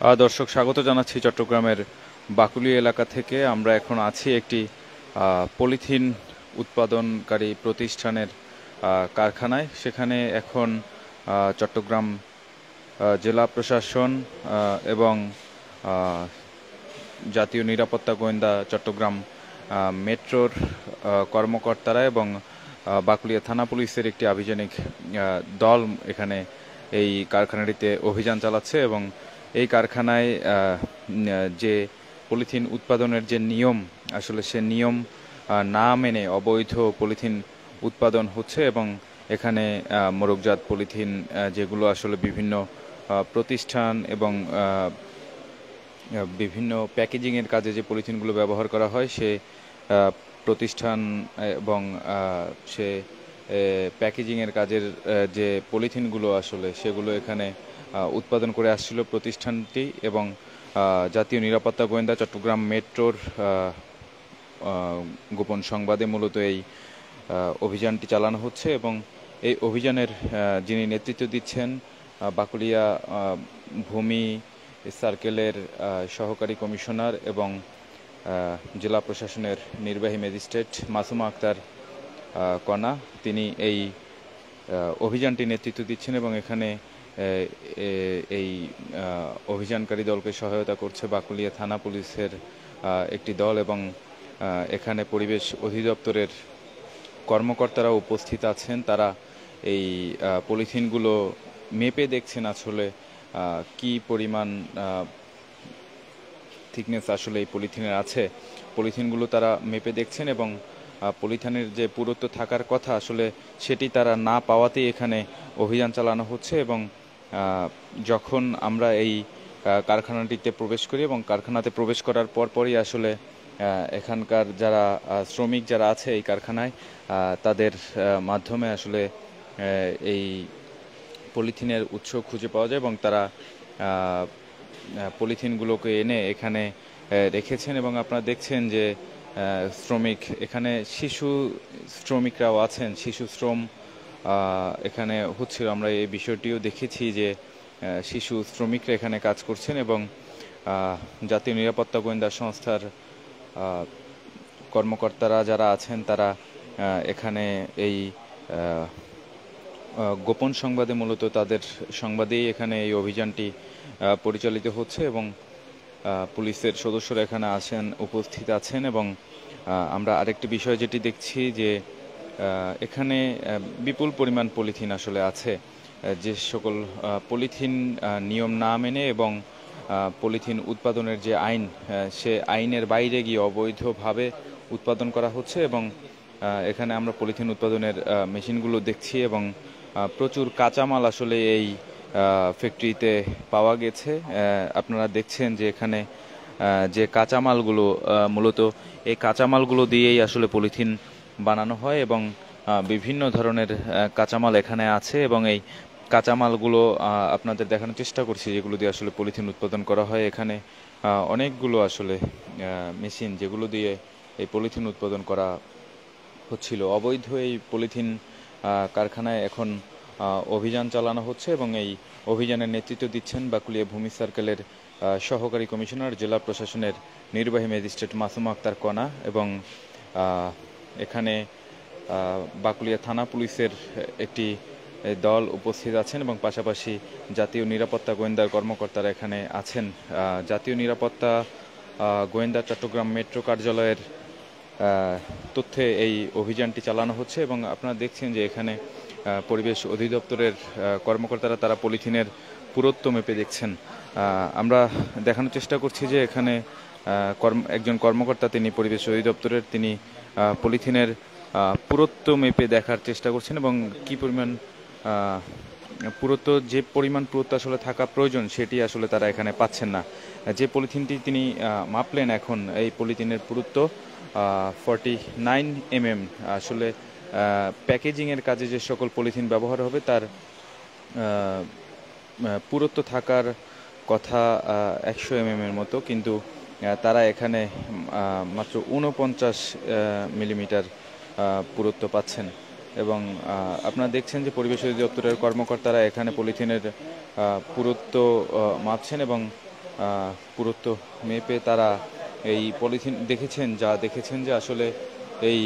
দর্শক স্বাগত জানাচ্ছি চট্টগ্রামের বাকুলিয়া এলাকা থেকে। আমরা এখন আছি একটি পলিথিন উৎপাদনকারী প্রতিষ্ঠানের কারখানায়। সেখানে এখন চট্টগ্রাম জেলা প্রশাসন এবং জাতীয় নিরাপত্তা গোয়েন্দা, চট্টগ্রাম মেট্রোর কর্মকর্তারা এবং বাকুলিয়া থানা পুলিশের একটি আভিযানিক দল এখানে এই কারখানাটিতে অভিযান চালাচ্ছে এবং এই কারখানায় যে পলিথিন উৎপাদনের যে নিয়ম, আসলে সে নিয়ম না মেনে অবৈধ পলিথিন উৎপাদন হচ্ছে এবং এখানে মোড়কজাত পলিথিন যেগুলো আসলে বিভিন্ন প্রতিষ্ঠান এবং বিভিন্ন প্যাকেজিংয়ের কাজে যে পলিথিনগুলো ব্যবহার করা হয়, সে প্রতিষ্ঠান এবং সে প্যাকেজিংয়ের কাজের যে পলিথিনগুলো আসলে সেগুলো এখানে উৎপাদন করে আসছিল প্রতিষ্ঠানটি। এবং জাতীয় নিরাপত্তা গোয়েন্দা, চট্টগ্রাম মেট্রোর গোপন সংবাদে মূলত এই অভিযানটি চালানো হচ্ছে এবং এই অভিযানের যিনি নেতৃত্ব দিচ্ছেন বাকুলিয়া ভূমি সার্কেলের সহকারী কমিশনার এবং জেলা প্রশাসনের নির্বাহী ম্যাজিস্ট্রেট মাসুমা আক্তার কণা, তিনি এই অভিযানটি নেতৃত্ব দিচ্ছেন এবং এখানে এই অভিযানকারী দলকে সহায়তা করছে বাকুলিয়া থানা পুলিশের একটি দল এবং এখানে পরিবেশ অধিদপ্তরের কর্মকর্তারা উপস্থিত আছেন। তারা এই পলিথিনগুলো মেপে দেখছেন আসলে কি পরিমাণ থিকনেস আসলে এই পলিথিনের আছে। পলিথিনগুলো তারা মেপে দেখছেন এবং পলিথিনের যে পুরুত্ব থাকার কথা আসলে সেটি তারা না পাওয়াতেই এখানে অভিযান চালানো হচ্ছে। এবং যখন আমরা এই কারখানাটিতে প্রবেশ করি এবং কারখানাতে প্রবেশ করার পরই আসলে এখানকার যারা শ্রমিক যারা আছে এই কারখানায়, তাদের মাধ্যমে আসলে এই পলিথিনের উৎস খুঁজে পাওয়া যায় এবং তারা পলিথিনগুলোকে এনে এখানে রেখেছেন। এবং আপনারা দেখছেন যে শ্রমিক, এখানে শিশু শ্রমিকরাও আছেন, শিশু শ্রম এখানে হচ্ছিল। আমরা এই বিষয়টিও দেখেছি যে শিশু শ্রমিকরা এখানে কাজ করছেন এবং জাতীয় নিরাপত্তা গোয়েন্দা সংস্থার কর্মকর্তারা যারা আছেন তারা এখানে এই গোপন সংবাদে, মূলত তাদের সংবাদেই এখানে এই অভিযানটি পরিচালিত হচ্ছে এবং পুলিশের সদস্যরা এখানে উপস্থিত আছেন। এবং আমরা আরেকটি বিষয় যেটি দেখছি যে এখানে বিপুল পরিমাণ পলিথিন আসলে আছে, যে সকল পলিথিন নিয়ম না মেনে এবং পলিথিন উৎপাদনের যে আইন, সে আইনের বাইরে গিয়ে অবৈধভাবে উৎপাদন করা হচ্ছে। এবং এখানে আমরা পলিথিন উৎপাদনের মেশিনগুলো দেখছি এবং প্রচুর কাঁচামাল আসলে এই ফ্যাক্টরিতে পাওয়া গেছে। আপনারা দেখছেন যে এখানে যে কাঁচামালগুলো, মূলত এই কাঁচামালগুলো দিয়েই আসলে পলিথিন বানানো হয় এবং বিভিন্ন ধরনের কাঁচামাল এখানে আছে। এবং এই কাঁচামালগুলো আপনাদের দেখানোর চেষ্টা করছি, যেগুলো দিয়ে আসলে পলিথিন উৎপাদন করা হয়। এখানে অনেকগুলো আসলে মেশিন, যেগুলো দিয়ে এই পলিথিন উৎপাদন করা হচ্ছিল। অবৈধ এই পলিথিন কারখানায় এখন অভিযান চালানো হচ্ছে এবং এই অভিযানের নেতৃত্ব দিচ্ছেন বাকুলিয়া ভূমি সার্কেলের সহকারী কমিশনার, জেলা প্রশাসনের নির্বাহী ম্যাজিস্ট্রেট মাসুমা আক্তার কণা। এবং এখানে বাকুলিয়া থানা পুলিশের একটি দল উপস্থিত আছেন এবং পাশাপাশি জাতীয় নিরাপত্তা গোয়েন্দার কর্মকর্তারা এখানে আছেন। জাতীয় নিরাপত্তা গোয়েন্দা চট্টগ্রাম মেট্রো কার্যালয়ের তথ্যে এই অভিযানটি চালানো হচ্ছে এবং আপনারা দেখছেন যে এখানে পরিবেশ অধিদপ্তরের কর্মকর্তারা তারা পলিথিনের পুরুত্ব মেপে দেখছেন। আমরা দেখানোর চেষ্টা করছি যে এখানে একজন কর্মকর্তা, তিনি পরিবেশ অধিদপ্তরের, তিনি পলিথিনের পুরুত্ব মেপে দেখার চেষ্টা করছেন এবং কি পরিমাণ পুরুত্ব, যে পরিমাণ পুরুত্ব আসলে থাকা প্রয়োজন সেটি আসলে তারা এখানে পাচ্ছেন না। যে পলিথিনটি তিনি মাপলেন, এখন এই পলিথিনের পুরুত্ব 49 mm। আসলে প্যাকেজিংয়ের কাজে যে সকল পলিথিন ব্যবহার হবে তার পুরুত্ব থাকার কথা 100 mm এর মতো, কিন্তু তারা এখানে মাত্র 49 মিলিমিটার পুরুত্ব পাচ্ছেন। এবং আপনারা দেখছেন যে পরিবেশ অধিদপ্তরের কর্মকর্তারা এখানে পলিথিনের পুরুত্ব মাপছেন এবং পুরুত্ব মেপে তারা এই পলিথিন দেখেছেন যে আসলে এই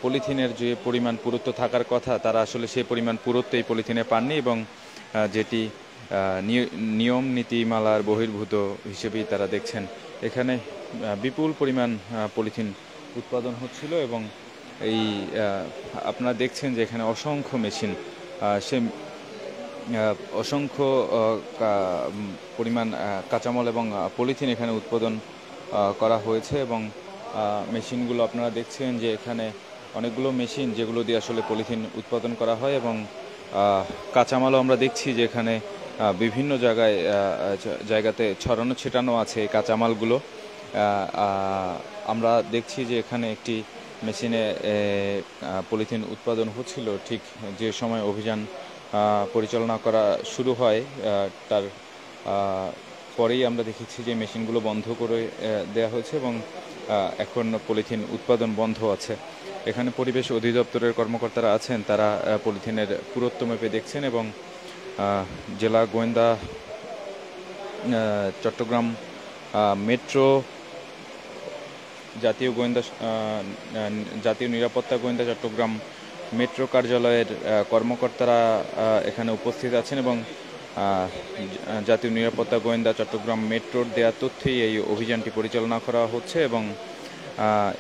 পলিথিনের যে পরিমাণ পুরুত্ব থাকার কথা তারা আসলে সেই পরিমাণ পুরুত্ব এই পলিথিনে পাননি, এবং যেটি নিয়ম নীতিমালার বহির্ভূত হিসেবেই তারা দেখছেন। এখানে বিপুল পরিমাণ পলিথিন উৎপাদন হচ্ছিল, এবং এই আপনারা দেখছেন যে এখানে অসংখ্য মেশিন, সে অসংখ্য পরিমাণ কাঁচামাল এবং পলিথিন এখানে উৎপাদন করা হয়েছে। এবং মেশিনগুলো আপনারা দেখছেন যে এখানে অনেকগুলো মেশিন যেগুলো দিয়ে আসলে পলিথিন উৎপাদন করা হয়, এবং কাঁচামালও আমরা দেখছি যে এখানে বিভিন্ন জায়গাতে ছড়ানো ছিটানো আছে এই কাঁচামালগুলো। আমরা দেখছি যে এখানে একটি মেশিনে পলিথিন উৎপাদন হচ্ছিল, ঠিক যে সময় অভিযান পরিচালনা করা শুরু হয় তার পরেই আমরা দেখেছি যে মেশিনগুলো বন্ধ করে দেওয়া হয়েছে, এবং এখন পলিথিন উৎপাদন বন্ধ আছে। এখানে পরিবেশ অধিদপ্তরের কর্মকর্তারা আছেন, তারা পলিথিনের পুরুত্ব মেপে দেখছেন, এবং জেলা গোয়েন্দা চট্টগ্রাম মেট্রো জাতীয় নিরাপত্তা গোয়েন্দা চট্টগ্রাম মেট্রো কার্যালয়ের কর্মকর্তারা এখানে উপস্থিত আছেন, এবং জাতীয় নিরাপত্তা গোয়েন্দা চট্টগ্রাম মেট্রোর দেয়া তথ্যেই এই অভিযানটি পরিচালনা করা হচ্ছে। এবং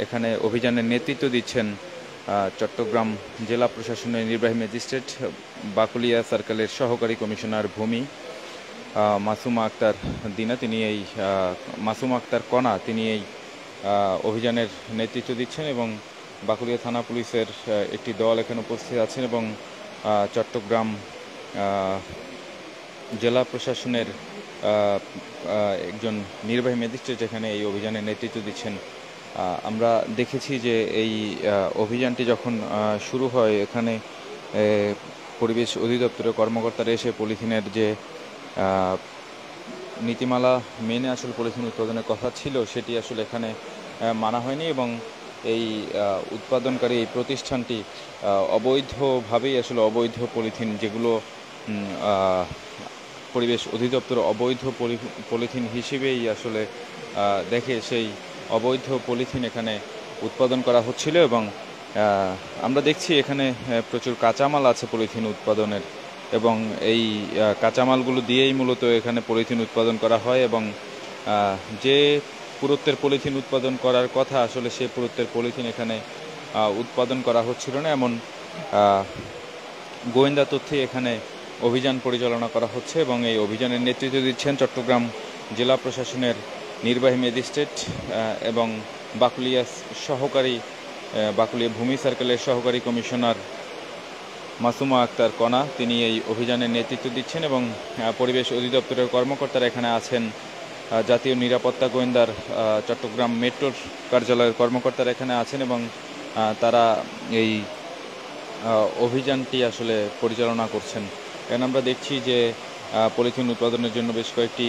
এখানে অভিযানের নেতৃত্ব দিচ্ছেন চট্টগ্রাম জেলা প্রশাসনের নির্বাহী ম্যাজিস্ট্রেট বাকুলিয়া সার্কেলের সহকারী কমিশনার ভূমি মাসুমা আক্তার দিনা, মাসুমা আক্তার কণা, তিনি এই অভিযানের নেতৃত্ব দিচ্ছেন, এবং বাকুলিয়া থানা পুলিশের একটি দল এখানে উপস্থিত আছেন, এবং চট্টগ্রাম জেলা প্রশাসনের একজন নির্বাহী ম্যাজিস্ট্রেট এখানে এই অভিযানের নেতৃত্ব দিচ্ছেন। আমরা দেখেছি যে এই অভিযানটি যখন শুরু হয়, এখানে পরিবেশ অধিদপ্তরের কর্মকর্তারা এসে পলিথিনের যে নীতিমালা মেনে আসলে পলিথিন উৎপাদনের কথা ছিল সেটি আসলে এখানে মানা হয়নি, এবং এই উৎপাদনকারী এই প্রতিষ্ঠানটি অবৈধভাবেই আসলে অবৈধ পলিথিন, যেগুলো পরিবেশ অধিদপ্তর অবৈধ পলিথিন হিসেবেই আসলে দেখে, সেই অবৈধ পলিথিন এখানে উৎপাদন করা হচ্ছিল। এবং আমরা দেখছি এখানে প্রচুর কাঁচামাল আছে পলিথিন উৎপাদনের, এবং এই কাঁচামালগুলো দিয়েই মূলত এখানে পলিথিন উৎপাদন করা হয়, এবং যে পুরুত্বের পলিথিন উৎপাদন করার কথা আসলে সেই পুরুত্বের পলিথিন এখানে উৎপাদন করা হচ্ছিল না, এমন গোয়েন্দা তথ্যে এখানে অভিযান পরিচালনা করা হচ্ছে। এবং এই অভিযানের নেতৃত্ব দিচ্ছেন চট্টগ্রাম জেলা প্রশাসনের নির্বাহী ম্যাজিস্ট্রেট এবং বাকুলিয়া ভূমি সার্কেলের সহকারী কমিশনার মাসুমা আক্তার কণা, তিনি এই অভিযানের নেতৃত্ব দিচ্ছেন, এবং পরিবেশ অধিদপ্তরের কর্মকর্তারা এখানে আছেন। জাতীয় নিরাপত্তা গোয়েন্দার চট্টগ্রাম মেট্রোর কার্যালয়ের কর্মকর্তারা এখানে আছেন, এবং তারা এই অভিযানটি আসলে পরিচালনা করছেন। এখানে আমরা দেখছি যে পলিথিন উৎপাদনের জন্য বেশ কয়েকটি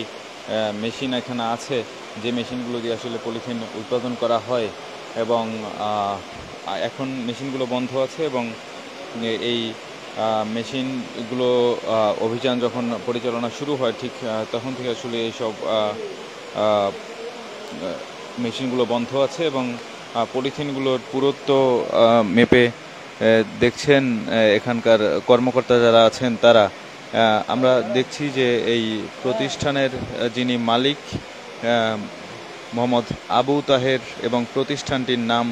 মেশিন এখানে আছে, যে মেশিনগুলো দিয়ে আসলে পলিথিন উৎপাদন করা হয়, এবং এখন মেশিনগুলো বন্ধ আছে, এবং এই মেশিনগুলো অভিযান যখন পরিচালনা শুরু হয় ঠিক তখন থেকে আসলে এইসব মেশিনগুলো বন্ধ আছে, এবং পলিথিনগুলোর পুরুত্ব মেপে দেখছেন এখানকার কর্মকর্তা যারা আছেন তারা। আমরা দেখছি যে এই প্রতিষ্ঠানের যিনি মালিক মোহাম্মদ আবু তাহের, এবং প্রতিষ্ঠানটির নাম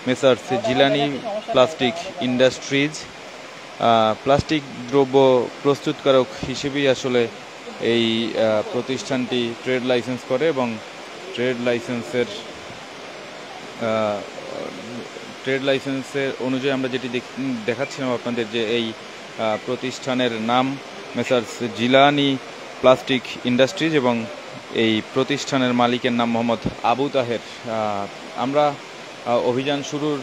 messrs Jilani plastic industries, plastic দ্রব্য প্রস্তুতকারক হিসেবেই আসলে এই প্রতিষ্ঠানটি ট্রেড লাইসেন্স করে, এবং ট্রেড লাইসেন্সের অনুযায়ী আমরা যেটি দেখাচ্ছিলাম আপনাদের, যে এই প্রতিষ্ঠানের নাম মেসার্স জিলানি প্লাস্টিক ইন্ডাস্ট্রিজ, এবং এই প্রতিষ্ঠানের মালিকের নাম মোহাম্মদ আবু তাহের। আমরা অভিযান শুরুর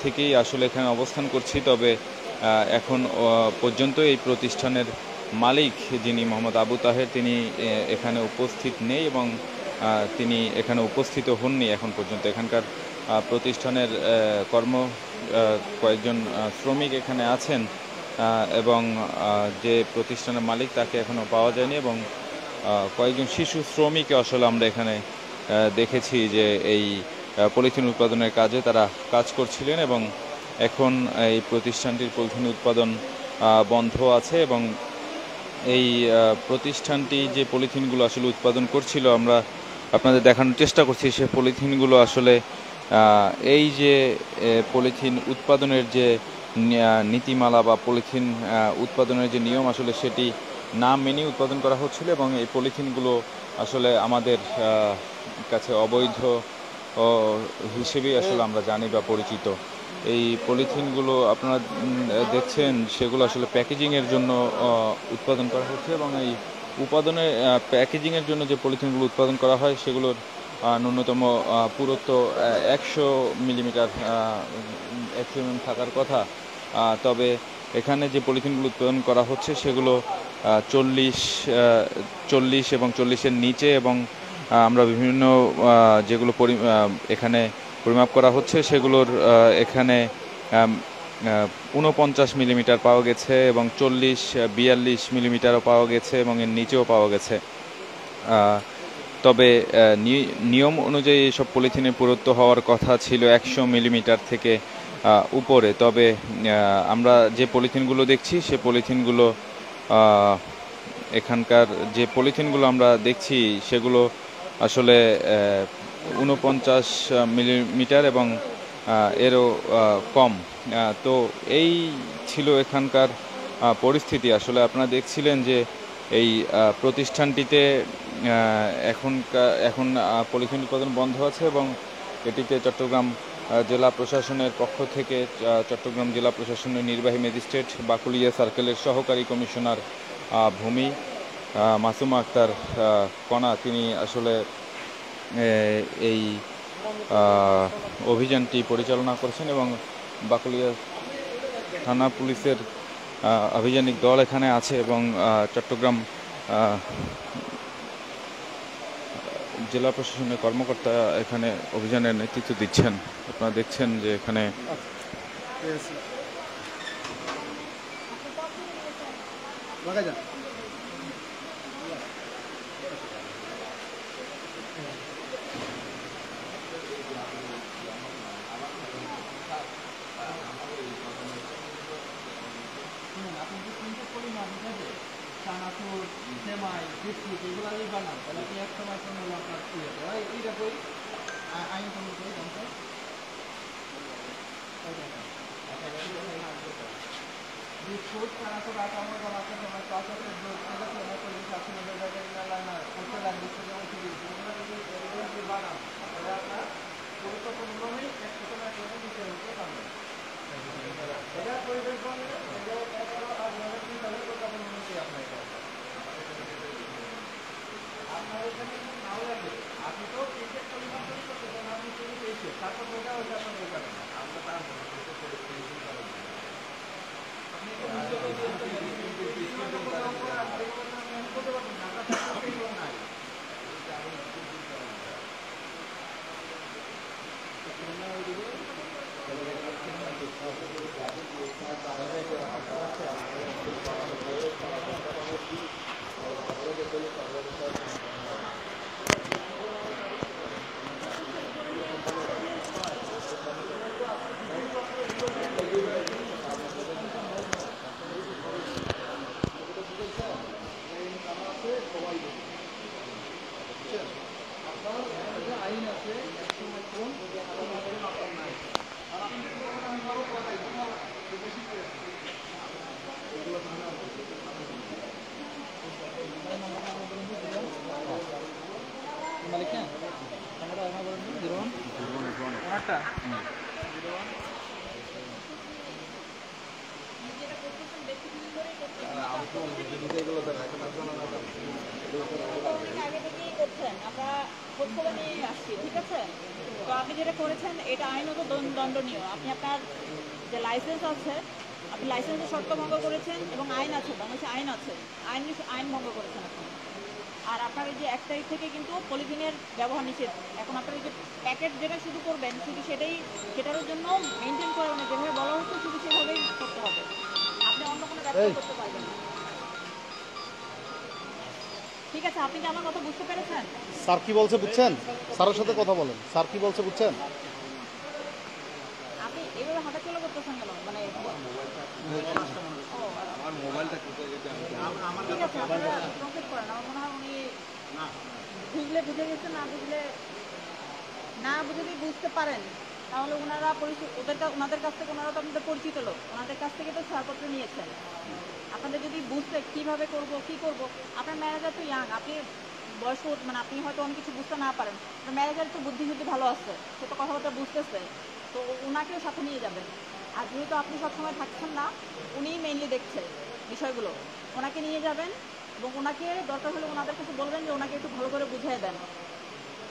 থেকেই আসলে এখানে অবস্থান করছি, তবে এখন পর্যন্ত এই প্রতিষ্ঠানের মালিক যিনি মোহাম্মদ আবু তাহের, তিনি এখানে উপস্থিত নেই, এবং তিনি এখানে উপস্থিত হননি এখন পর্যন্ত। এখানকার প্রতিষ্ঠানের কয়েকজন শ্রমিক এখানে আছেন, এবং যে প্রতিষ্ঠানের মালিক তাকে এখনও পাওয়া যায়নি, এবং কয়েকজন শিশু শ্রমিককে আসলে আমরা এখানে দেখেছি যে এই পলিথিন উৎপাদনের কাজে তারা কাজ করছিলেন এবং এখন এই প্রতিষ্ঠানটির পলিথিন উৎপাদন বন্ধ আছে এবং এই প্রতিষ্ঠানটি যে পলিথিনগুলো আসলে উৎপাদন করছিল আমরা আপনাদের দেখানোর চেষ্টা করছি। সে পলিথিনগুলো আসলে এই যে পলিথিন উৎপাদনের যে নীতিমালা বা পলিথিন উৎপাদনের যে নিয়ম আসলে সেটি না মেনে উৎপাদন করা হচ্ছিল এবং এই পলিথিনগুলো আসলে আমাদের কাছে অবৈধ হিসেবেই আসলে আমরা জানি বা পরিচিত। এই পলিথিনগুলো আপনারা দেখছেন সেগুলো আসলে প্যাকেজিংয়ের জন্য উৎপাদন করা হচ্ছে এবং এই প্যাকেজিংয়ের জন্য যে পলিথিনগুলো উৎপাদন করা হয় সেগুলোর ন্যূনতম পুরুত্ব 100 মিলিমিটার 100 mm থাকার কথা। তবে এখানে যে পলিথিনগুলো উৎপাদন করা হচ্ছে সেগুলো 40 এবং 40-এর নিচে এবং আমরা বিভিন্ন যেগুলো এখানে পরিমাপ করা হচ্ছে সেগুলোর এখানে 49 মিলিমিটার পাওয়া গেছে এবং 42 মিলিমিটারও পাওয়া গেছে এবং এর নিচেও পাওয়া গেছে। তবে নিয়ম অনুযায়ী এসব পলিথিনের পুরুত্ব হওয়ার কথা ছিল 100 মিলিমিটার থেকে উপরে। তবে আমরা যে পলিথিনগুলো দেখছি সে পলিথিনগুলো এখানকার যে পলিথিনগুলো আমরা দেখছি সেগুলো আসলে 49 মিলিমিটার এবং এরও কম। তো এই ছিল এখানকার পরিস্থিতি। আসলে আপনারা দেখছিলেন যে এই প্রতিষ্ঠানটিতে এখন পলিথিন উৎপাদন বন্ধ আছে এবং এটিতে চট্টগ্রাম জেলা প্রশাসনের পক্ষ থেকে চট্টগ্রাম জেলা প্রশাসনের নির্বাহী ম্যাজিস্ট্রেট বাকুলিয়া সার্কেলের সহকারী কমিশনার ভূমি মাসুমা আক্তার কণা তিনি আসলে এই অভিযানটি পরিচালনা করেছেন এবং বাকুলিয়া থানা পুলিশের আভিযানিক দল এখানে আছে এবং চট্টগ্রাম জেলা প্রশাসনের কর্মকর্তা এখানে অভিযানের নেতৃত্ব দিচ্ছেন। আপনারা দেখছেন যে এখানে চানাচুর সেমাই বিস্কুট এগুলো আমি বানান তাহলে কি এক সময় কোনো আপনার এইটা বই আইন কোনো বই জানতে বিস্কুট চানাচুর আটা ময়দা মাছের সময় চাষের দুধ থেকে সময় পরিবেশ আছে না করতে লাগবে এগুলো যদি বানান তাহলে আপনার গুরুত্বপূর্ণ নেই 100 টাকা করে দিতে হতে পারবেন। এটা পরিবেশ বানালে আপনি তো ক্রিকেট পরিমাণ করতে আপনি শুরু পেয়েছে তারপর ওইটা ওইটা আপনার হয়ে যাবে না আমরা তার আইন আছে মালিক আমরা খোঁজখবর নিয়ে আসছি, ঠিক আছে? তো আপনি যেটা করেছেন এটা আইনত দণ্ডনীয়। আপনি আপনার যে লাইসেন্স আছে, আপনি লাইসেন্সের শর্ত ভঙ্গ করেছেন এবং আইন আছে, বাংলাদেশে আইন আছে, আইন ভঙ্গ করেছেন আপনি। আর আপনার এই যে 1 তারিখ থেকে কিন্তু পলিথিনের ব্যবহার নিষেধ। এখন আপনার এই যে প্যাকেট যেটা শুধু করবেন শুধু সেটার জন্য মেনটেন করে মানে যেভাবে বলা হচ্ছে শুধু সেভাবেই করতে হবে। আপনি অন্য কোনো ব্যবস্থা করতে পারবেন না। ঠিক আছে, আপনি কি আমার কথা বুঝতে পেরেছেন? স্যার কি বলছে বুঝছেন? স্যারের সাথে কথা বলেন, স্যার কি বলছে বুঝছেন? আপনি এইভাবে হাঁটাচলা করতেছেন কেন? মানে আমার মোবাইলটা কোথায় যেতে আমি ঠিক আছে, আপনারা কমপ্লিট করেন। আমার মনে হয় উনি বুঝলে বুঝে গেছে, না বুঝে যদি বুঝতে পারেন তাহলে ওনারা ওনাদের কাছ থেকে, ওনারা তো আপনাদের পরিচিত লোক, ওনাদের কাছ থেকে তো ছাড়পত্র নিয়েছেন। আপনাদের যদি বুঝতে কীভাবে করব কী করব, আপনার ম্যানেজার তো ইয়াং, আপনি বয়স্ক, মানে আপনি হয়তো অনেক কিছু বুঝতে না পারেন, আপনার ম্যানেজার তো বুদ্ধিশুদ্ধি ভালো আছে, সে তো কথাবার্তা বুঝতেছে, তো ওনাকেও সাথে নিয়ে যাবেন। আর যেহেতু আপনি সবসময় থাকছেন না, উনিই মেইনলি দেখছে বিষয়গুলো, ওনাকে নিয়ে যাবেন এবং ওনাকে দরকার হলে ওনাদের কাছে বলবেন যে ওনাকে একটু ভালো করে বুঝিয়ে দেন।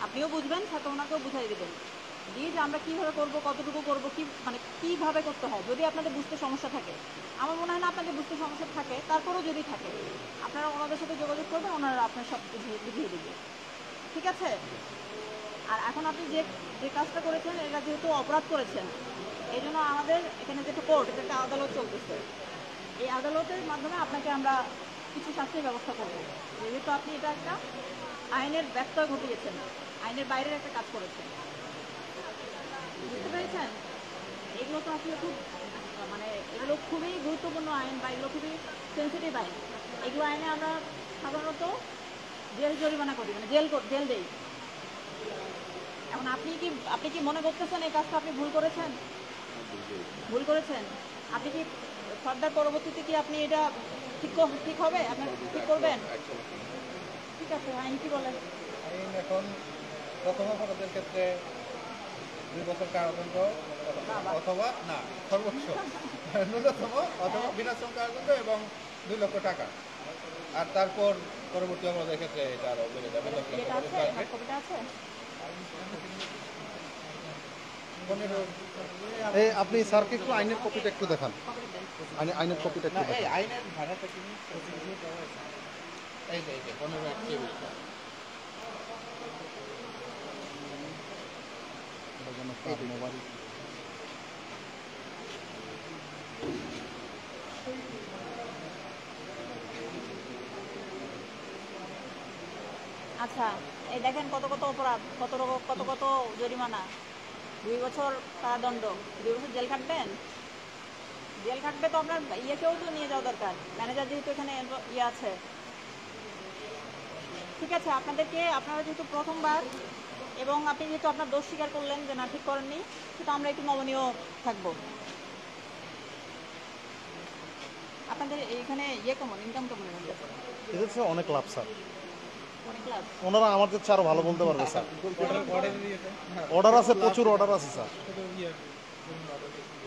আপনিও বুঝবেন, সাথে ওনাকেও বুঝাই দেবেন দিয়ে যে আমরা কীভাবে করবো, কতটুকু করবো, মানে কীভাবে করতে হয়। যদি আপনাদের বুঝতে সমস্যা থাকে, আমার মনে হয় না আপনাদের বুঝতে সমস্যা থাকে, তারপরেও যদি থাকে আপনারা ওনাদের সাথে যোগাযোগ করবেন, ওনারা আপনার সব বুঝিয়ে দেবে। ঠিক আছে? আর এখন আপনি যে যে কাজটা করেছেন, এটা যেহেতু অপরাধ করেছেন, এই জন্য আমাদের এখানে যেটা কোর্ট, এটা একটা আদালত চলতেছে, এই আদালতের মাধ্যমে আপনাকে আমরা কিছু শাস্তির ব্যবস্থা করব। যেহেতু আপনি এটা একটা আইনের ব্যত্যয় ঘটিয়েছেন, আইনের বাইরের একটা কাজ করেছেন, বুঝতে পেরেছেন? এগুলো তো আসলে খুব, মানে এগুলো খুবই গুরুত্বপূর্ণ আইন, বা এগুলো খুবই সেন্সিটিভ আইন। এগুলো আইনে আমরা সাধারণত জরিমানা করি, মানে জেল দেই। এখন আপনি কি মনে করতেছেন এই কাজটা আপনি ভুল করেছেন? আপনি কি ফার্দার পরবর্তীতে কি আপনি এটা ঠিক হবে, আপনার ঠিক করবেন? ঠিক আছে, আইন কি বলে? আইন এখন প্রথম অপরাধের ক্ষেত্রে 2 বছর কারাদণ্ড অথবা না সর্বোচ্চ ন্যূনতম অথবা বিনাশ্রম কারাদণ্ড এবং 2 লক্ষ টাকা। আর তারপর পরবর্তী অপরাধের ক্ষেত্রে এটা আরো বেড়ে যাবে। এটা আছে, আমার কবিতা আছে। 15 এই আপনি স্যারকে একটু আইনের কপিটা একটু দেখান, আইনের কপিটা না একটু এই দেখান। আইনের ধারাটা কি এই যে 15 টেবিলটা মোবাইল আচ্ছা, এই দেখেন কত কত অপরাধ, কত জরিমানা। 2 বছর কারাদণ্ড, 2 বছর জেল খাটবেন। জেল খাটবে তো আপনার ইয়েকেও তো নিয়ে যাওয়া দরকার, ম্যানেজার যেহেতু এখানে ইয়ে আছে। ঠিক আছে, আপনারা যেহেতু প্রথমবার, এবং আপনি যেহেতু আপনার দোষ স্বীকার করলেন যে না ঠিক করেননি, সেটা আমরা একটু নমনীয় থাকবো। আপনাদের এইখানে কেমন, ইনকাম কেমন? এদের চেয়ে অনেক লাভ স্যার, অনেক লাভ। ওনারা আমাদের চেয়ে আরো ভালো বলতে পারবে স্যার। অর্ডার আছে, প্রচুর অর্ডার আছে স্যার।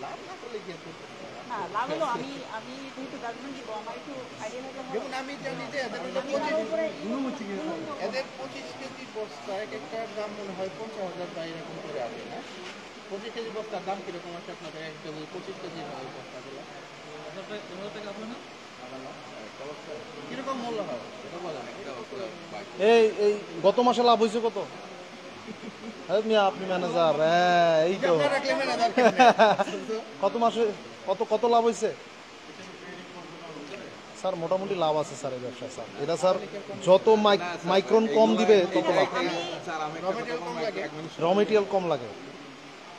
লাভ না করলে কি আর করতে পারবে? না, লাভ হলো আমি যেহেতু জাজমেন্ট দিব, আমার একটু আইডিয়া থাকলে ভালো। যেমন আমি জানি যে এদের হলো আমি কারো উপরে এদের 25 কেজি বস্তা, এক একটার দাম মনে হয় 50,000 বা এরকম করে আসে না? 25 কেজি বস্তার দাম কিরকম আছে আপনাদের? এক কেজি 25 কেজি হয় বস্তাগুলো কিরকম মূল্য হয় এটা বলেন। এই গত মাসে লাভ হয়েছে কত? হ্যাঁ মিয়া, আপনি ম্যানেজার, হ্যাঁ এই তো। আপনারা রাখলে ম্যানেজার কত মাসে কত লাভ হয়েছে স্যার? মোটামুটি লাভ আছে স্যার এই ব্যবসায় স্যার। এটা স্যার যত মাইক্রন কম দিবে তত লাভ, র মেটেরিয়াল কম লাগে।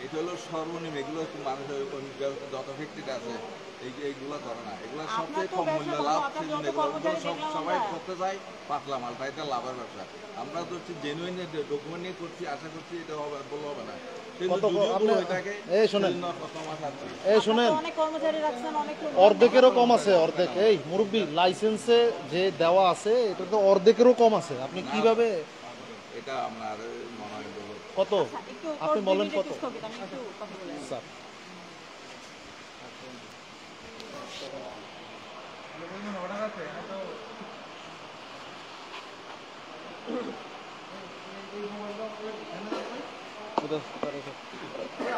এটা হলো সর্বনিম্ন, এগুলো মানুষের যত ফ্যাক্টরিটা আছে এইগুলো করে না, এগুলো সবচেয়ে কম মূল্য লাভ। সবাই করতে চায় পাতলা মাল, তাই এটা লাভের ব্যবসা। আমরা তো হচ্ছে জেনুইন ডকুমেন্ট নিয়ে করছি, আশা করছি এটা বললে হবে না। অর্ধেকেরও কম আছে, অর্ধেক। এই মুরব্বী, লাইসেন্সে যে দেওয়া আছে এটা তো অর্ধেকেরও কম আছে। আপনি কিভাবে? এটা আপনার মনে হয় কত আপনি বলেন কত স্যার?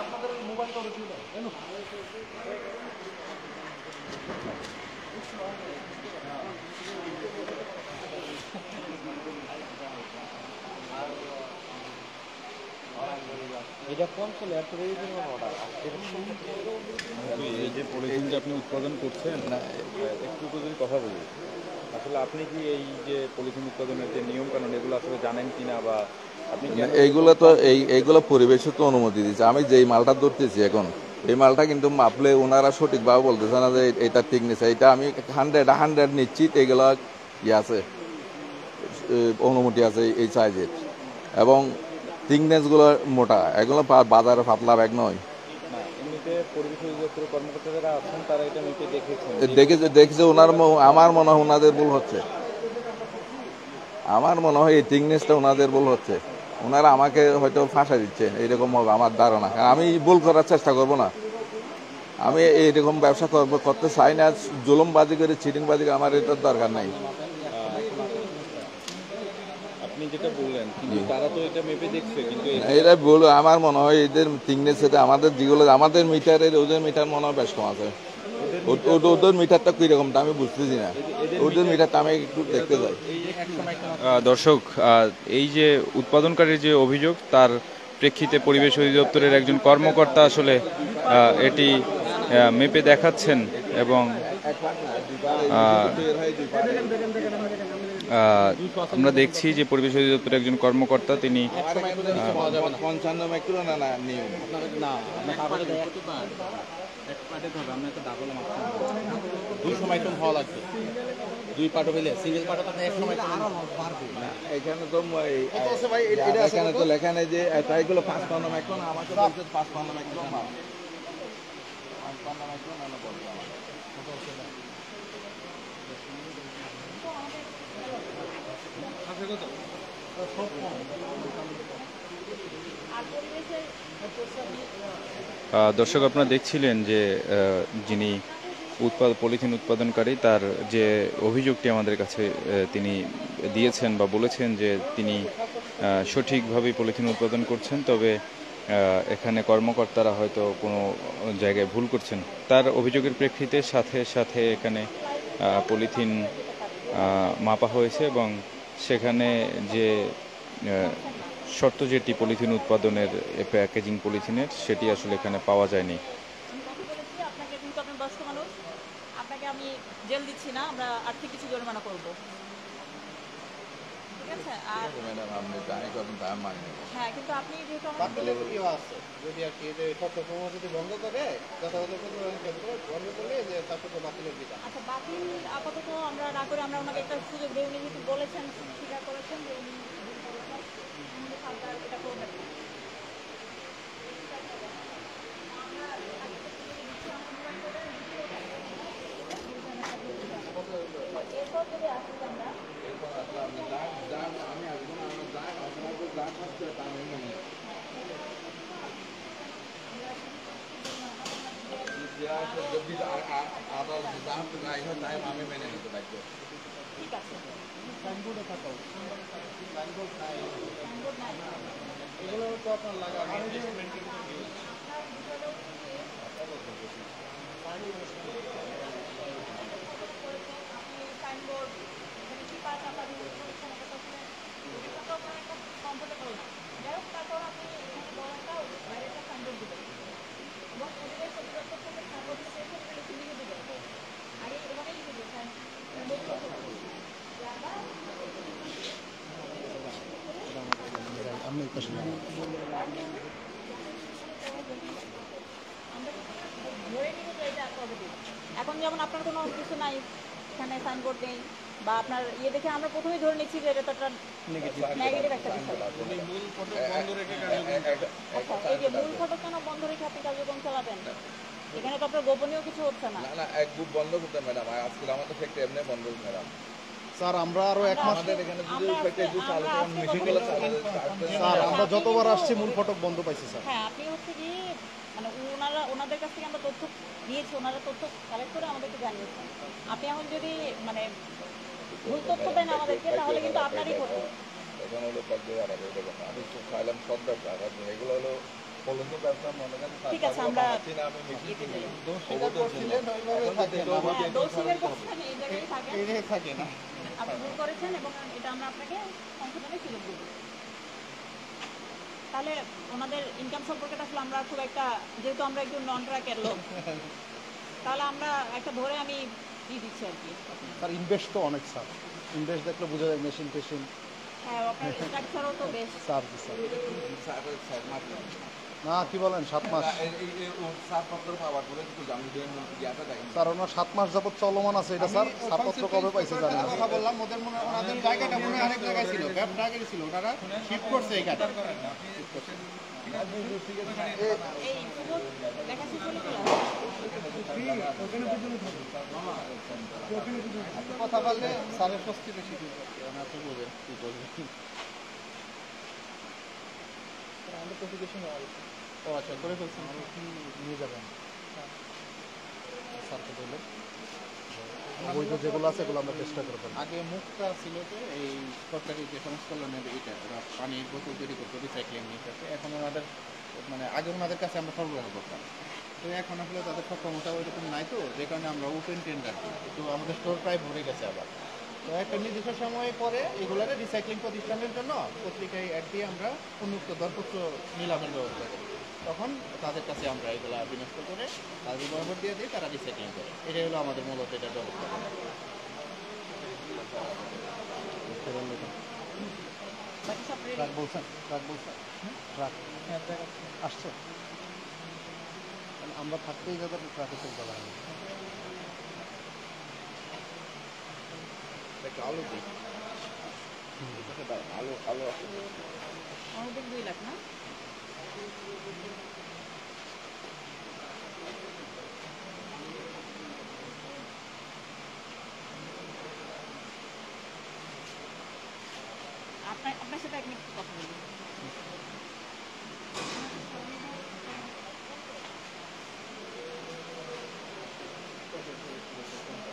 আপনাদের মোবাইলটা রেখে দাও। এই যে পলিথিন যে আপনি উৎপাদন করছেন না, একটু যদি কথা বলি, আসলে আপনি কি এই যে পলিথিন উৎপাদনের যে নিয়ম কানুন এগুলো আসলে জানেন কিনা, বা আপনি কি এইগুলো তো এইগুলো পরিবেশে তো অনুমতি দিচ্ছে। আমি যেই মালটা ধরতেছি এখন, এই মালটা কিন্তু মাপলে ওনারা সঠিকভাবে বলতেছে না যে এটা ঠিক নিচ্ছে। এটা আমি 100 নিশ্চিত এগুলো আছে, অনুমতি আছে এই সাইজের, এবং থিকনেসগুলো মোটা, এগুলো বাজারে পাতলা ব্যাগ নয়। না, এমনিতে পরিবেশ অধিদপ্তরের কর্মকর্তা যারা আছেন তারা এটা মেপে দেখেছেন। দেখেছে আমার মনে হয় ওনাদের ভুল হচ্ছে। আমার মনে হয় এই থিকনেসটা ওনাদের ভুল হচ্ছে। ওনারা আমাকে হয়তো ফাঁসা দিচ্ছে, এইরকম হবে আমার ধারণা। কারণ আমি ভুল করার চেষ্টা করব না, আমি এইরকম ব্যবসা করতে চাই না। জুলুমবাজি করে, চিটিংবাজি করে আমার এটার দরকার নাই। আপনি যেটা বললেন, কিন্তু তারা তো এটা মেপে দেখছে, কিন্তু এটা বল, আমার মনে হয় এদের থিকনেস, আমাদের যেগুলো আমাদের মিটারের, ওদের মিটার মনে হয় বেশ কম আছে। ওদের মিটারটা কিরকমটা আমি বুঝতেছি না, ওদের মিটারটা আমি একটু দেখতে চাই। দর্শক, এই যে উৎপাদনকারীর যে অভিযোগ, তার প্রেক্ষিতে পরিবেশ অধিদপ্তরের একজন কর্মকর্তা আসলে এটি মেপে দেখাচ্ছেন, এবং আমরা দেখছি যে পরিবেশ অধিদপ্তরের একজন কর্মকর্তা তিনি 55 মাইক্রো না নিয়ম না, 200 মাইক্রন হওয়া লাগবে। 2 পার্ট হইলে সিঙ্গেল পার্ট তো 100 মাইক্রন না। এখানে তো এখানে তো লেখা নেই যে এগুলো 55 মাইক্রন, আমাকে বলছে 55 মাইক্রন মাল। 55 মাইক্রন না বলছে আমাকে। দর্শক, আপনারা দেখছিলেন যে যিনি পলিথিন উৎপাদনকারী, তার যে অভিযোগটি আমাদের কাছে তিনি দিয়েছেন বা বলেছেন যে তিনি সঠিকভাবে পলিথিন উৎপাদন করছেন, তবে এখানে কর্মকর্তারা হয়তো কোনো জায়গায় ভুল করছেন। তার অভিযোগের প্রেক্ষিতে সাথে সাথে এখানে পলিথিন মাপা হয়েছে, এবং সেখানে যে শর্ত যেটি পলিথিন উৎপাদনের, প্যাকেজিং পলিথিনের, সেটি আসলে এখানে পাওয়া যায়নি। কথা বলেছি আপনাকে, কিন্তু আপনি বয়স্ক মানুষ, আপনাকে আমি জেল দিচ্ছি না, আমরা আর্থিক কিছু জরিমানা করব, ঠিক আছে? আর ম্যাডাম আপনি জানি করেন তা আমি মানি না। হ্যাঁ, কিন্তু আপনি যেহেতু আমার যদি আর কি যে সত্যসমূহ যদি বন্ধ করে, যথাযথ বন্ধ করলে যে তার সাথে বাতিলের বিধান। আচ্ছা, বাতিল আপাতত আমরা না করে আমরা ওনাকে একটা সুযোগ দিই। উনি যেহেতু বলেছেন, স্বীকার করেছেন যে উনি ভুল করেছেন, উনি সরকার এটা করবেন না। এরপর যদি আসি আমরা আমি মেনে নিতে বাধ্য। ঠিক আছে, সাইনবোর্ডে থাকা উচিত। সাইনবোর্ড নাই, সাইনবোর্ড নাই। এগুলো তো আপনার লাগা সাইনবোর্ড এখানে কি পাঁচ আপনার ইউজ করেছেন, এটা তো আসলে এটা তো আপনার একটা কমফোর্টেবল না। যাই হোক, তারপর আপনি এখানে বড় একটা বাইরে একটা সাইনবোর্ড দেবেন, এবং পরিবেশ অধিদপ্তর থেকে সাইনবোর্ড লিখে লিখে দেবেন। আগে এভাবেই লিখে দেবেন সাইনবোর্ড। ধরে নিব যে এটা পজিটিভ। এখন যেমন আপনার কোনো কিছু নাই, এখানে সাইনবোর্ড নেই, বা আপনার ইয়ে দেখে আমরা প্রথমেই ধরে নিচ্ছি যে এটা তো একটা নেগেটিভ একটা বিষয়। আচ্ছা, এই যে মূল ফটক কেন বন্ধ রেখে আপনি কার্যক্রম চালাবেন? এখানে তো আপনার গোপনীয় কিছু হচ্ছে না। না না, এক গ্রুপ বন্ধ করতে ম্যাডাম, আজকে আমাদের ফ্যাক্টরি এমনি বন্ধ ম্যাডাম। স্যার আমরা আরো 1 মাস, আমাদের এখানে যদি ফ্যাক্টরি যদি চালু করেন, মেশিনগুলো চালু স্যার আমরা যতবার আসছি মূল ফটক বন্ধ পাইছি স্যার। হ্যাঁ, আপনি হচ্ছে কি মানে ওনাদের কাছ থেকে আমরা তথ্য নিয়েছি, ওনারা তথ্য কালেক্ট করে আমাদেরকে জানিয়েছেন। আপনি এখন যদি মানে ভুল তথ্য দেন আমাদেরকে, তাহলে কিন্তু আপনারই ক্ষতি। এখন হলো ফ্যাক্টরি আর আমি তো চাইলাম সব ব্যবসা, এগুলো হলো পলিথিন ব্যবসা মনে করেন। ঠিক আছে, আমরা আমি মেশিন কিনি দোষীদের পক্ষে এই জায়গায় থাকেন, এই থাকে না। আপনি ভুল করেছেন, এবং এটা আমরা আপনাকে সংশোধনের সুযোগ দেব। তাহলে ওনাদের ইনকাম সম্পর্কে আসলে আমরা খুব একটা, যেহেতু আমরা একটু নন ট্র্যাকের লোক, তাহলে আমরা একটা ধরে আমি দিয়ে দিচ্ছি আর কি। স্যার ইনভেস্ট তো অনেক স্যার, ইনভেস্ট দেখলে বোঝা যায় মেশিন টেশিন হ্যাঁ আপনার স্ট্রাকচারও তো বেশ। স্যার কি স্যার স্যার মারলাম না কি বলেন 7 মাস ছাড়পত্র পাওয়ার পরে আমি ইয়াটা দেখেন স্যার ওনার 7 মাস যাবত চলমান আছে এটা স্যার, ছাড়পত্র কবে পাইছে জানি না। কথা বললাম ওদের মনে ওনাদের জায়গাটা মনে হয় আরেক জায়গায় ছিল, ব্যাপ জায়গায় ছিল, ওনারা শিফট করছে এই কাজটা। এই সুযোগ দেখা শেষ হলে চলে কথা বললে স্যারের স্বস্তি বেশি দিতে পারবে, ওনার তো বলবে কি করবে। আমাদের প্রেসিডেন্ট ও আচ্ছা করে ফেলছেন, নিয়ে যাবেন স্যারকে বললেন বৈধ যেগুলো আছে এগুলো আমরা চেষ্টা করবো। আগে মুখটা ছিল যে এই সরকারি যে সমাজ কল্যাণের এটা ওরা পানির বোতল তৈরি করতো রিসাইক্লিং নিতে, এখন ওনাদের মানে আগে ওনাদের কাছে আমরা সরবরাহ করতাম, তো এখন আসলে তাদের সক্ষমতা ওইরকম নাই, তো যে কারণে আমরা ওপেন টেন্ডার দিই, তো আমাদের স্টোর প্রায় ভরে গেছে আবার। তো একটা নির্দিষ্ট সময় পরে এগুলারে রিসাইক্লিং প্রতিষ্ঠানের জন্য পত্রিকায় অ্যাড দিয়ে আমরা উন্মুক্ত দরপত্র নিলামের ব্যবস্থা করি, তখন তাদের কাছে আমরা এগুলা বিনষ্ট করে তাদের বরাবর দিয়ে দিই, তারা রিসাইক্লিং করে। এটাই হলো আমাদের মূলত এটার ব্যবস্থা। বাকি সব ready। ট্রাক বলছেন, ট্রাক বলছেন, ট্রাক আসছে, তাহলে আমরা থাকতেই যাদের ট্রাকে চেক করা হবে। একটা আলো দিই আলো আলো অনেক 2 লাখ না? আপনার সাথে এক মিনিট কথা বলবো।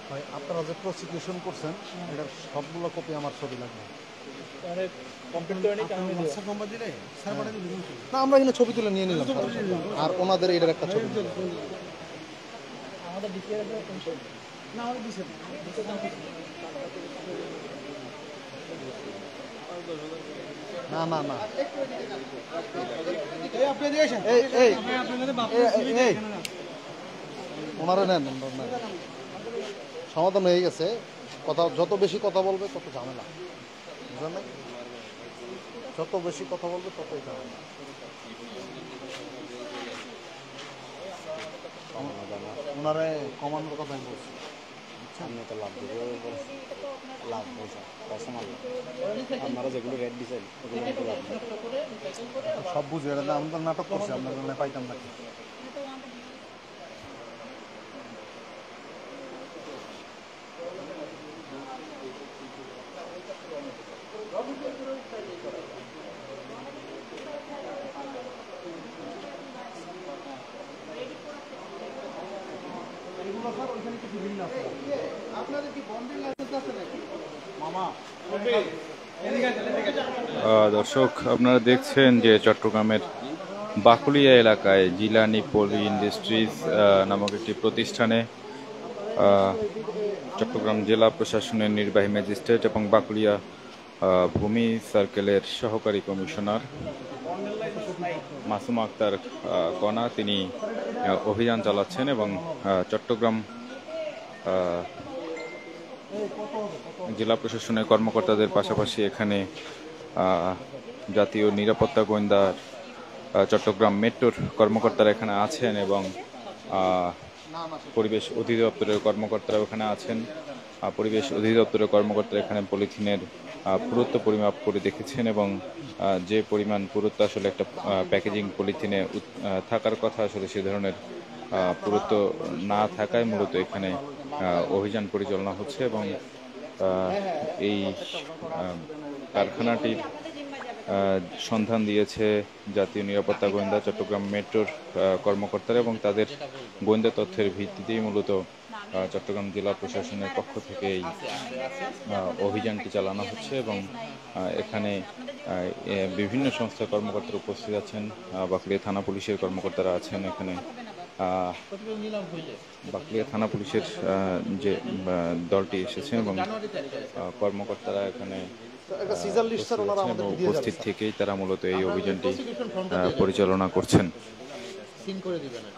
ভাই আপনারা যে প্রসিকিউশন করছেন এটার সবগুলো কপি আমার ছবি লাগবে। না আমরা এখানে ছবি তুলে নিয়ে নিলাম স্যার, আর ওনাদের এটার একটা ছবি দিলাম। না না না এই এই এই ওনারা নেন, ওনারা নেন। সমাধান হয়ে গেছে, কথা যত বেশি কথা বলবে তত ঝামেলা, বুঝলেন না? যত বেশি কথা বলবে ততই ঝামেলা। ওনারে কমানোর কথা আমি বলছি, সামনে তো লাভ দেবে, লাভ পয়সা কাস্টমার আপনারা যেগুলো রেট দিচ্ছেন ওগুলো লাভ নেই। সব বুঝে এটা আমরা তো নাটক করছি, আপনার পাইতাম নাকি? আপনাদের কি বন্ডের লাইসেন্স আছে নাকি? দর্শক আপনারা দেখছেন যে চট্টগ্রামের বাকুলিয়া এলাকায় জিলানি পলি ইন্ডাস্ট্রিজ নামক একটি প্রতিষ্ঠানে চট্টগ্রাম জেলা প্রশাসনের নির্বাহী ম্যাজিস্ট্রেট এবং বাকুলিয়া ভূমি সার্কেলের সহকারী কমিশনার মাসুম আক্তার কণা তিনি অভিযান চালাচ্ছেন এবং চট্টগ্রাম জেলা প্রশাসনের কর্মকর্তাদের পাশাপাশি এখানে জাতীয় নিরাপত্তা গোয়েন্দার চট্টগ্রাম মেট্রোর কর্মকর্তারা এখানে আছেন এবং পরিবেশ অধিদপ্তরের কর্মকর্তারা ওখানে আছেন। পরিবেশ অধিদপ্তরের কর্মকর্তারা এখানে পলিথিনের পুরুত্ব পরিমাপ করে দেখেছেন এবং যে পরিমাণ পুরুত্ব আসলে একটা প্যাকেজিং পলিথিনে থাকার কথা আসলে সে ধরনের পুরুত্ব না থাকায় মূলত এখানে অভিযান পরিচালনা হচ্ছে এবং এই কারখানাটির সন্ধান দিয়েছে জাতীয় নিরাপত্তা গোয়েন্দা চট্টগ্রাম মেট্রোর কর্মকর্তারা এবং তাদের গোয়েন্দা তথ্যের ভিত্তিতেই মূলত চট্টগ্রাম জেলা প্রশাসনের পক্ষ থেকে এই অভিযানটি চালানো হচ্ছে এবং এখানে বিভিন্ন সংস্থার কর্মকর্তারা উপস্থিত আছেন, বাকলিয়া থানা পুলিশের কর্মকর্তারা আছেন এখানে। বাকলিয়া থানা পুলিশের যে দলটি এসেছেন এবং কর্মকর্তারা এখানে উপস্থিত থেকেই তারা মূলত এই অভিযানটি পরিচালনা করছেন।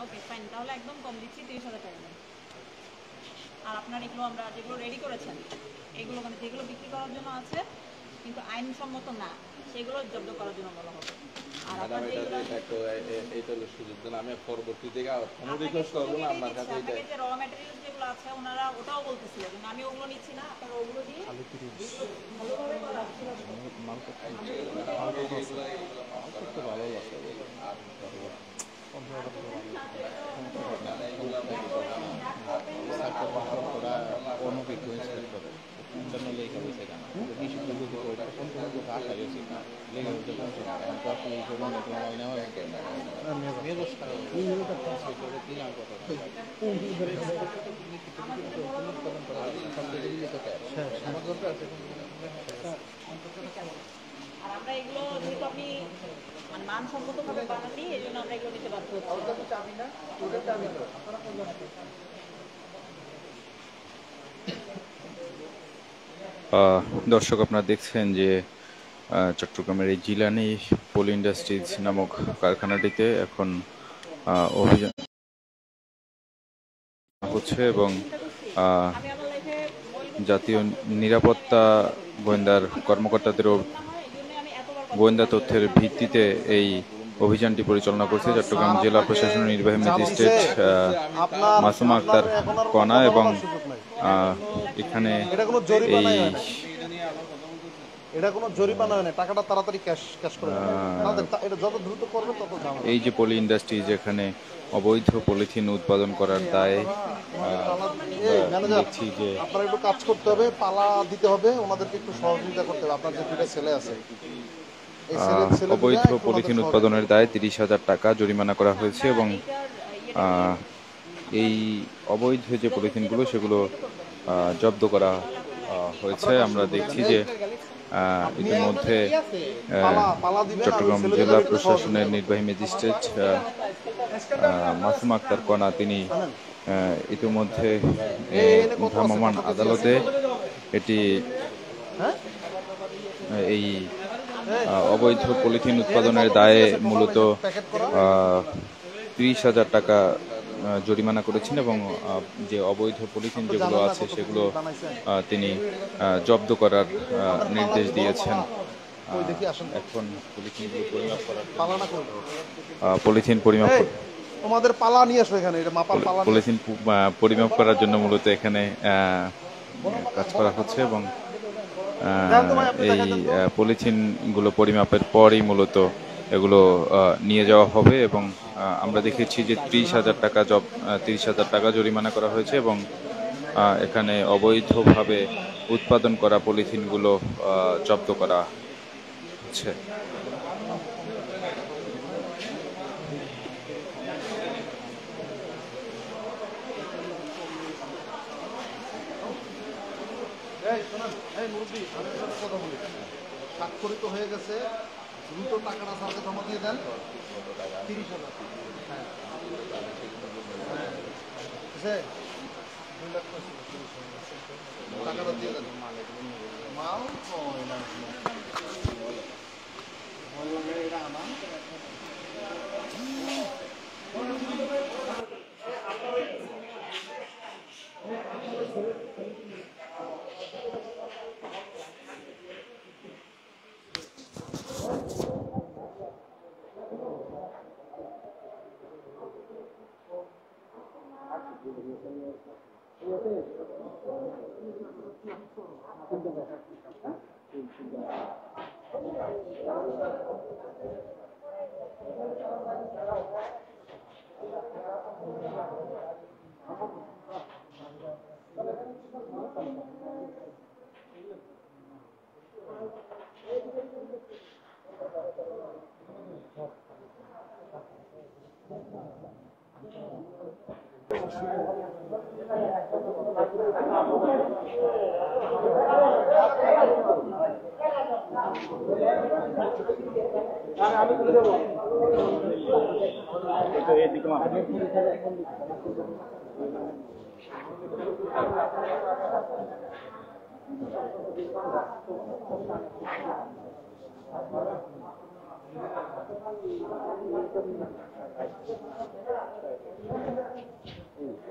ওকে ফাইন, তাহলে একদম কম দিচ্ছি 30,000 টাকা। আর আপনার এগুলো আমরা যেগুলো রেডি করেছেন এগুলো মানে যেগুলো বিক্রি করার জন্য আছে কিন্তু আইনসম্মত না সেগুলো জব্দ করার জন্য বলা হবে। আর ম্যাডাম আপনার এটা যেগুলো একটু এইটা হলো সুযোগ দেন, আমি পরবর্তী থেকে কোনো আপনাকে রিকোয়েস্ট করবো সুযোগ না এটাই আপনার দিচ্ছি, কাছে এটা। আপনাকে যে র ম্যাটেরিয়ালস যেগুলো আছে ওনারা ওটাও বলতেছিল কিন্তু আমি ওগুলো নিচ্ছি না, আপনারা ওগুলো দিয়ে ভালোভাবে করা আর আমরা এগুলো যেহেতু আপনি মানে মানসম্মতভাবে বানাননি এই জন্য আমরা এগুলো নিতে বাধ্য হচ্ছি। দর্শক আপনারা দেখছেন যে চট্টগ্রামের এই জিলানি পলি ইন্ডাস্ট্রিজ নামক কারখানাটিতে এখন অভিযান হচ্ছে এবং আমি আমার লাইফে জাতীয় নিরাপত্তা গোয়েন্দার কর্মকর্তাদেরও এই জন্য আমি এতবার গোয়েন্দা তথ্যের ভিত্তিতে এই অভিযানটি পরিচালনা করছে চট্টগ্রাম জেলা প্রশাসনের নির্বাহী ম্যাজিস্ট্রেট আপনার মাসুম আক্তার এখন আর কণা কথা এবং বলার সুযোগ নাই। এখানে এটা কোনো জরিমানা এই হয় না, এটা কোনো জরিমানা হয় না, টাকাটা তাড়াতাড়ি ক্যাশ করে দেন। এটা যত দ্রুত করবে তত ঝামেলা। এই যে পলি ইন্ডাস্ট্রিজ এখানে অবৈধ পলিথিন উৎপাদন করার দায়ে এই ম্যানেজার, দেখছি যে আপনার একটু কাজ করতে হবে, পালা দিতে হবে, ওনাদেরকে একটু সহযোগিতা করতে হবে। আপনার যে দুইটা ছেলে আছে এই ছেলে অবৈধ পলিথিন উৎপাদনের দায়ে 30,000 টাকা জরিমানা করা হয়েছে এবং এই অবৈধ যে পলিথিনগুলো সেগুলো জব্দ করা হয়েছে। আমরা দেখছি যে ইতিমধ্যে পালা দিবেন। চট্টগ্রাম জেলা প্রশাসনের নির্বাহী ম্যাজিস্ট্রেট মাসুম আক্তার কণা তিনি ইতিমধ্যে ভ্রাম্যমাণ আদালতে এটি এই অবৈধ পলিথিন উৎপাদনের দায়ে মূলত 30,000 টাকা জরিমানা করেছেন এবং যে অবৈধ পলিথিন যেগুলো আছে সেগুলো তিনি জব্দ করার নির্দেশ দিয়েছেন। এখন পলিথিনগুলো পরিমাপ করার পালা করবে, পলিথিন পরিমাপ তোমাদের পালা নিয়ে আসো এখানে, এটা মাপার পালা নিয়ে পলিথিন পরিমাপ করার জন্য মূলত এখানে কাজ করা হচ্ছে এবং এই পলিথিনগুলো পরিমাপের পরই মূলত এগুলো নিয়ে যাওয়া হবে এবং আমরা দেখেছি যে 30,000 টাকা জরিমানা করা হয়েছে এবং এখানে অবৈধভাবে উৎপাদন করা পলিথিনগুলো জব্দ করা হচ্ছে। এই শোনেন, এই মুরব্বি, আমি একটা কথা বলি, স্বাক্ষরিত হয়ে গেছে, দ্রুত টাকাটা স্যারকে জমা দিয়ে দেন। 30,000। হ্যাঁ, ঠিক আছে? 2 লাখ টাকাটা দিয়ে দেন। মাল কই না, এটা আমার এখন